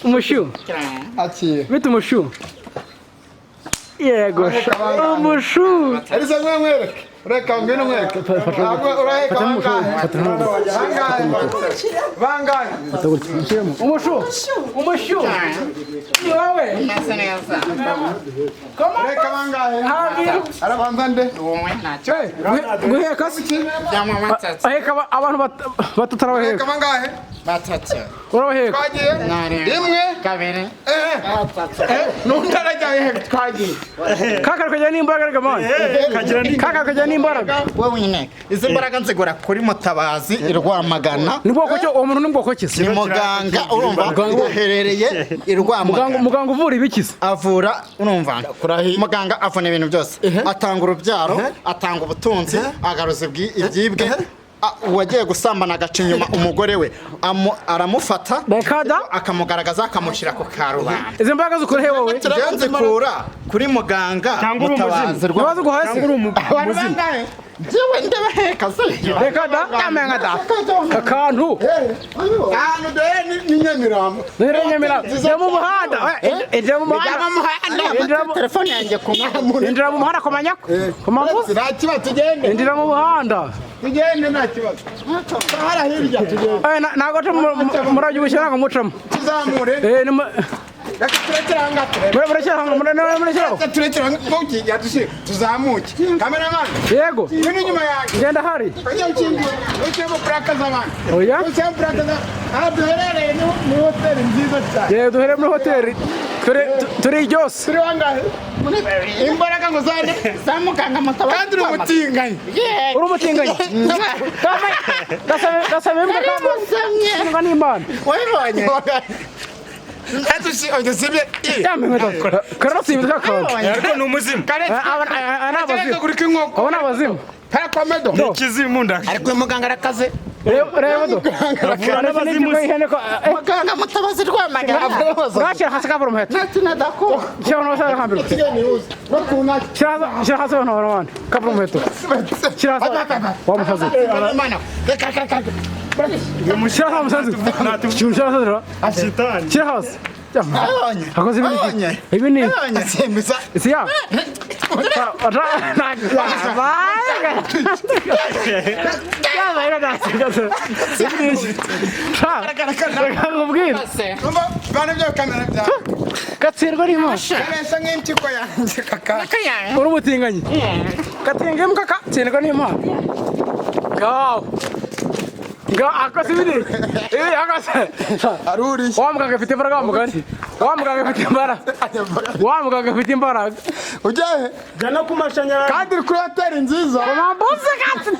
Umushu. Ati. Bita umushu. Yego. Umushu. Arisa mwemwereke. Reka ngene mwereke. Uraheka bangahe. Umushu. Umushu. Ni wewe. Nasa neza. Reka bangahe. Arabanza nde. Guheka Jamwa matatu. aheka abantu batutarabaheka. Reka bangahe. Batatu. Urabaheka. Twagiye. Rimwe. Kabiri. Nuntarajya twagiye. Kaka kajya n'imbaraga gamani. Kaka kajya n'imbaraga. Wowe nyine. Izi mbaraga nzigura kuri Mutabazi irwamagana. Ni bwoko cyo uwo muntu ni bwoko ki? Ni muganga urumva uherereye irwamagana. Muganga uvura ibikiza. Avura urumva. Muganga avuna ibintu byose. Atanga urubyaro, atanga ubutunzi, agaruza ibyibwe. Uwagiye gusambana agaca inyuma umugore we aramufata akamugaragaza akamushyira ku karubanda. Izi mbaraga zikora he wowe? Nzikura kuri muganga Mutabazi rw'ubuzima. Jewe ndabaheka se. Reka da kamenga da. Akantu. Hano ni Nyamirambo. Njya mu muhanda. Njya mu muhanda. Telefone yanjye Indira mu muhanda komanyako. Komavuze. Nta kibazo tugende. Indira mu muhanda. Tugende nta kibazo. Hara hirya tugende. Nago murajya gushyira ngo mucamo. Tuzamure. Tuzamuke. Cameraman. Yego. Ni nyuma yanjye. Genda hari. Kajya ukingi. Ucemo plaka z'abantu. Oya. Ucemo plaka za. Duherereye ni hoteli nziza cyane. Yego duherereye muri hoteli. Turi ryose. Turi wangahe? Imbaraga ngo zane. Zamuganga Mutabazi. Kandi uri umutinganyi. Uri umutinganyi. Gasame mbwa kama. Ni Imana. Wabibonye? Atushi oyo sibye. Karasi kakao. Ariko ni umuzimu. Anabazimu. Kuri kinkoko. Abona abazimu. Para komedo. Ni ikizimu nda. Ariko muganga arakaze. Reba do. Avura n'abazimu. Muganga Mutabazi rwamagana. Gashira hasi kabura muheto. Natina dako. Cyangwa wasa hambiro. Shira hasi bano bano. Kabura muheto. Shira hasi. Wa mufazi. Mana. Shira hasi mufazi. Shira hasi. Ashitani. Shira hasi. Abonye. Akoze ibintu. Ibintu. Asemeza. Isiya. Gatsirwa ni masha. Karesa nk'impyiko yanjye kaka. Uri umutinganyi. Gatinga imbwa kaka. Tsirwa ni ma. Gaw. Akoze ibintu. Akoze. Aruri. Wa muganga afite imbaraga wa muganga. Wa muganga afite imbaraga. Wa muganga afite imbaraga. Ujahe? Jana kumashanyarazi. Kandi kuri hoteli nziza. Mambuze gatsi.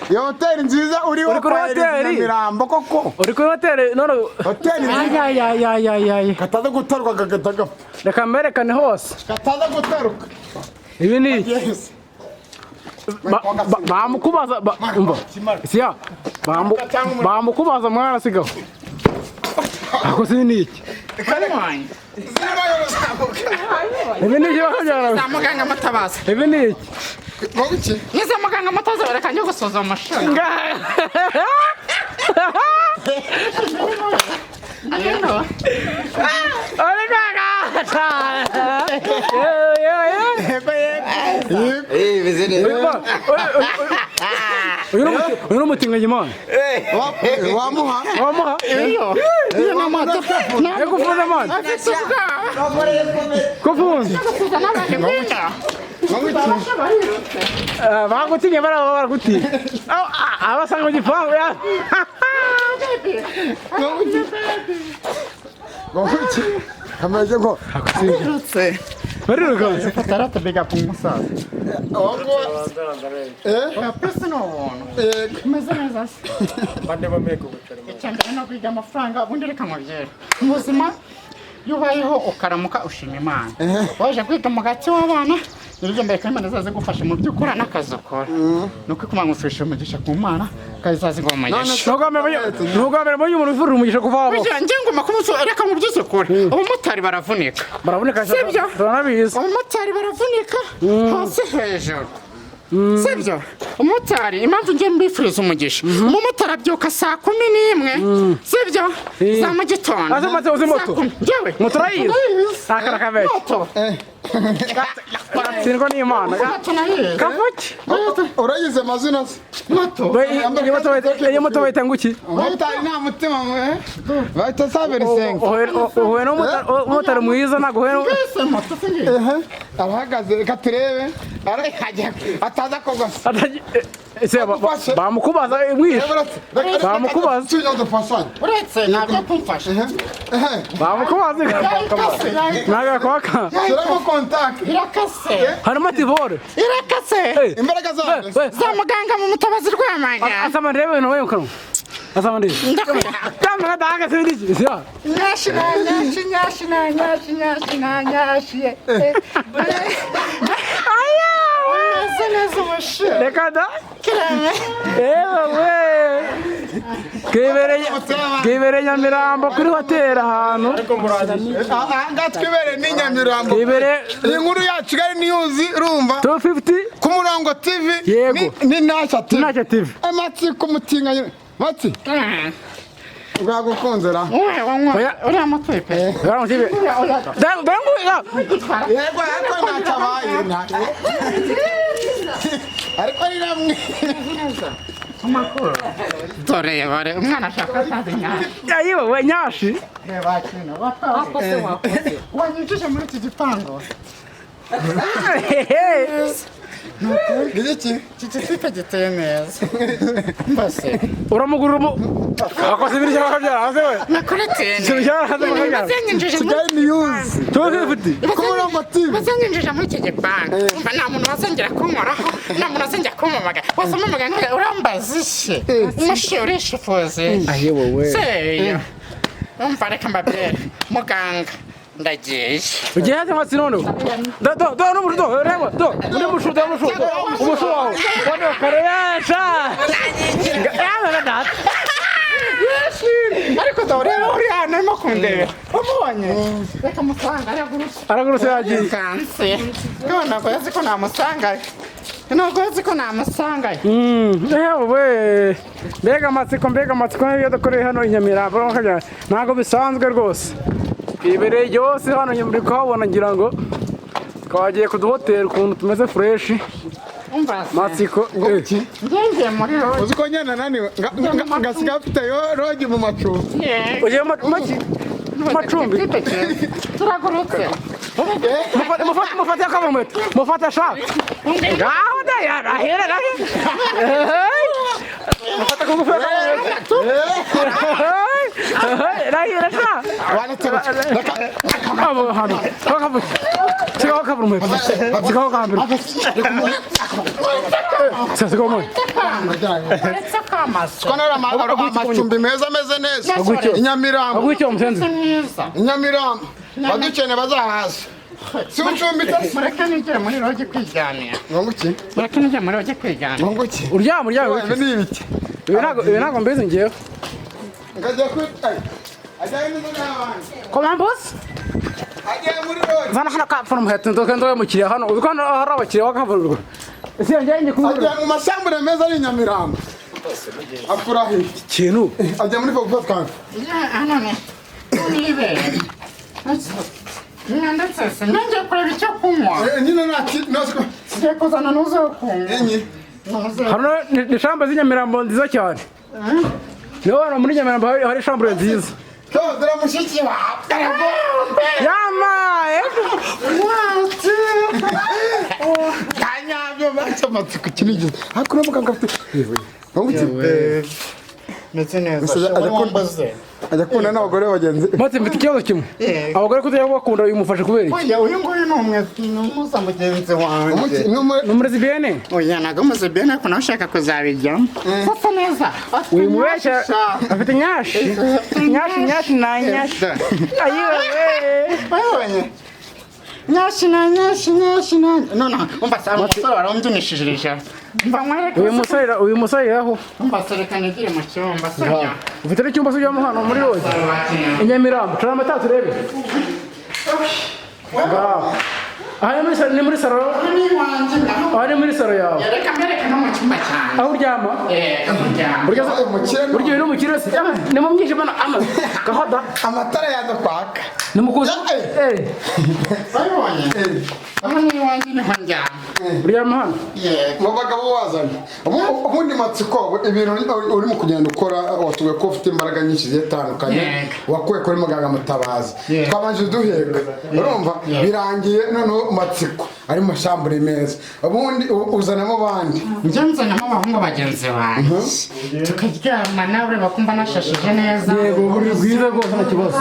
Iyo hoteli nziza uriho kwa Nyamirambo koko. Uri kuri hoteli none hoteli ay. Kataza gutarwa gagataga. Reka mberekane hose. Kataza gutaruka. Ibi ni bamukubaza umva. Siya. Bamukubaza mwana sigaho. Akoze ni iki? Ibi ni iki Zamuganga Mutabazi. Ibi ni iki? Ngoki? Niza muganga Mutabazi barakanye gusoza amashuri. Ayeno. Bizene. Uyu mutinganyi man. Wamuha. Iyo namata. Kufunza man. Kufunza. Bagutinye baraguti. Abasanga mu gipangu ya. Ngoki? Kamaze ngo Akutse. Bariruka. Fatarata bega pumusaza. Oya pesa no wono. Kumeze neza. Bande bameko gucara. Cyangwa no kwiga amafaranga ubundi reka mubyere. Muzima yubayeho ukaramuka ushima Imana. Waje kwiga mu gace w'abana. Niryo mbere kandi Imana zaze gufasha mu byukora n'akazi ukora. Nuko kumangufisha umugisha ku Mana kazaze ngo mumenyesha. Nugamere mu umuntu uvura umugisha kuvabo. Nje ngoma kumuso reka mu byose ukora. Abamotari baravunika. Baravunika sibyo. Turanabizi. Abamotari baravunika hasi hejuru. sibyo umumotari impamvu ngiye mbifuriza umugisha umumotari abyuka saa 11 sibyo za mu gitondo Aza uzi moto njyewe moto rayizi akara kabe singo ni imana kavuki urayize amazina se moto iyo moto bayita nguki bayita nta mutima bayita Saberisenga uhuye n'umumotari mwiza ntabwo uhuye moto singi abahagaze reka turebe ataza kogasa bamukubaza mwishe bamukubaza uretse ntabwo kumfasha bamukubaza ntabwo kwaka shyiramo kontakte irakase harimo tivore irakase imbaraga zawe za muganga mu mutabazi rw'amanya asama ndebe no wewe ukaro asama ndebe kama daga sindi sio nyashi aya neza mushi reka da kirame ewe kibere Nyamirambo kuri hoteli ahantu ngatwibere ni Nyamirambo kibere inkuru ya Kigali News urumva 250 ku murango TV ni Nasha TV amatsiko mutinganye matsi bwagukunzera uriya mutwepe dangu yego ariko ntacabaye ariko ari namwe amakuru dore bare umwana ashaka kazi nyashi ayiwe we nyashi reba kino wakoze wanyujije muri iki gipango Giki kitifite giteye neza mbase uramugurura akoze ibiri cyangwa byaraze we nakuretene Kigali News 250 ku murango TV bazanyinjije muri iki gipango umva nta muntu wazongera kunkoraho nta muntu wazongera kumpamagara wasoma muganga urambaza ishe umushe urishifuze ayiwe we seyo umva reka mbabwire muganga ndagiye ugiye hasi mwatsi noneho do n'umushu reba do umushu wawe wano kareyasha yawe data ariko dore uri hano arimo kundeba umubonye reka musanga aragurutse yagiye kanse ntabwo yazi ko namusangaye ewe mbega amatsiko niyo dukoreye hano i Nyamirambo ntabwo bisanzwe rwose ibereye ryose hano muri kuhabona ngira ngo twagiye ku duhoteli ukuntu tumeze fureshi matsiko ngiye muri rogi uzi ko nyana naniwe ngasiga afite rogi mu macumbi ugiye mu macumbi turagurutse mufate akaburumeto mufate shaka ngaho ndayarahera mufate kugufi akaburumeto rahera shaka abo hano sigaho akaburumeto sigaho kambere sigaho moyo konera amacumbi meza ameze neza Inyamirambo agwicyo musenzi Inyamirambo badukene bazahaza si ucumbitse mureke nigere muri rogi kwijyanira ngonguki mureke nigere muri rogi kwijyanira ngonguki uryama ni ibiki ibi ntabwo mbizi ngewe ngajya ajyayo n'abandi komambos ajyayo muri rogi zana hano kapfuna umuheto ndoke mukiriya hano uzi ko hano hari abakiriya bakavurirwa ese njye ajya mu mashyambure meza ari Inyamirambo afurahiye ikintu ajya muri Fogo Twank none nibe ndetse sinongeye kureba icyo kunywa nyine nta ngiye kuzana n'uzo kunywa hano ni shambure z'Inyamirambo nziza cyane niho hano muri Nyamirambo hari shambure nziza dore mushiki wawe yamaye kanyabyo bacyamatsiko kinigeze hakuru muganga afite ndetse neza ajya kubona n'abagore bagenzi mati mfite ikibazo kimwe abagore kutajya bakunda uyu mufashe kubera iki uyu nguyu ni umuza mugenzi wanjye ni umurezibiyene oya ntabwo umurezibiyene ariko nawe ushaka kuzabijyamo sasa neza uyu mubeshya afite nyashi na nyashi ayiwe nyashi none umva sa umusore warambyinishije ijana mba mwereke uyu musore aho umva sereka nigire mu cyumba sibyo ufite n'icyumba cy'ujyamo hano muri rogi Inyamirambo cara amata turebe ngaho aha ni muri saro ni iwanjye aha ni muri saro yawe reka mbereke no mu cyumba cyanjye aho uryama burya ni umukire se ni mu mwijima gahada amatara yaza kwaka ni mukuzi babibonye aha ni iwanjye niho njyama uryama hano mu bagabo wazanye ubundi matsiko ibintu urimo kugenda ukora watuwe ko ufite imbaraga nyinshi zitandukanye wakuye kuri muganga mutabazi twabanje duheka urumva birangiye noneho matsiko ari mu shambure meza ubundi uzanamo bandi njye nzanamo abahungu bagenzi banjye tukaryama nawe bakumva nashashije neza yego buri bwiza rwose nta kibazo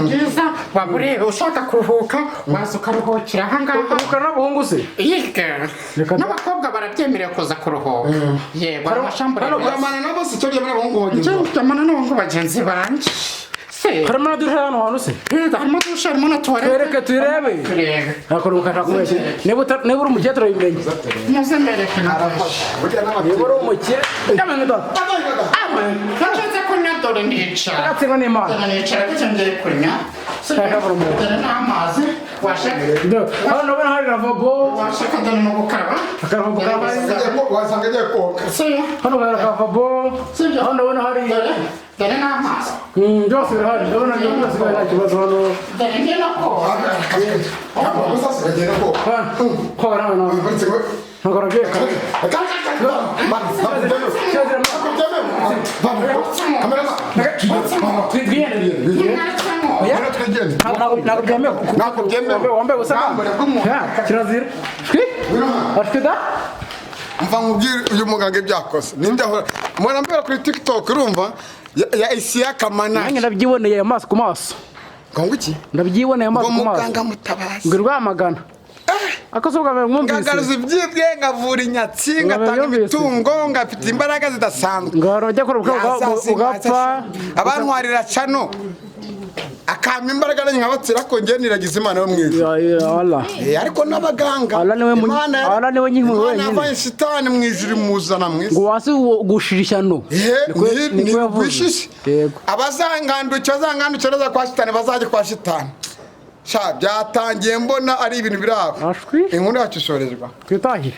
bwiza wabure ushaka kuruhuka waza ukaruhukira ahangaha ukara n'abahungu se yiga n'abakobwa barabyemerewe kuza kuruhuka yego amashambure hano kuramana nabo se cyo ryamana abahungu bagenzi njye kuramana n'abahungu bagenzi banjye harimo na dushe hano hantu se harimo dushe harimo na tuwarete twereke turebe nakora ukashaka kubeshya niba uri umukire turabimenye muze mbereke nabafashe niba uri umukire ndamenye dore nacetse kunywa dore ndicara agatsindwa n'imana nicara gutya ngiye kunywa dore n'amazi washaka hano ndabona hari lavabo washaka dore no gukaraba akaravabo wasanga agiye koga hano hari lavabo hano ndabona hari dore n'amazi byose birahari ndabona byose nta kibazo hano dore ngiye no koga koga hano ntabwo arabyeka ntabwo byemewe wambaye ubusa kirazira ashwida mva nkubwire uyu muganga ibyakoze ninde ahora mbona mbera kuri TikTok urumva ya Isiya Kamana nanjye ndabyiboneye amaso ku maso ngo iki ndabyiboneye amaso ku maso muganga mutabazi ngo rwamagana akazuba mwumvise ngagaruza ibyibwe ngavura inyatsi ngatanga imitungo ngafite imbaraga zidasanzwe ngaro bajya kora ugapfa abantwarira cano akama imbaraga nanjye nkabatsira ko ngiye niragize Imana yo mwijuru ariko n'abaganga Allah niwe nyimwe wenyine Imana shitani mwijuru muzana mwiza ngo wasi gushirishano niko yavuze yego abazangandukira za kwa shitani bazaje kwa shitani sha byatangiye mbona ari ibintu biraho inkuru yacu ishorezwa twitahire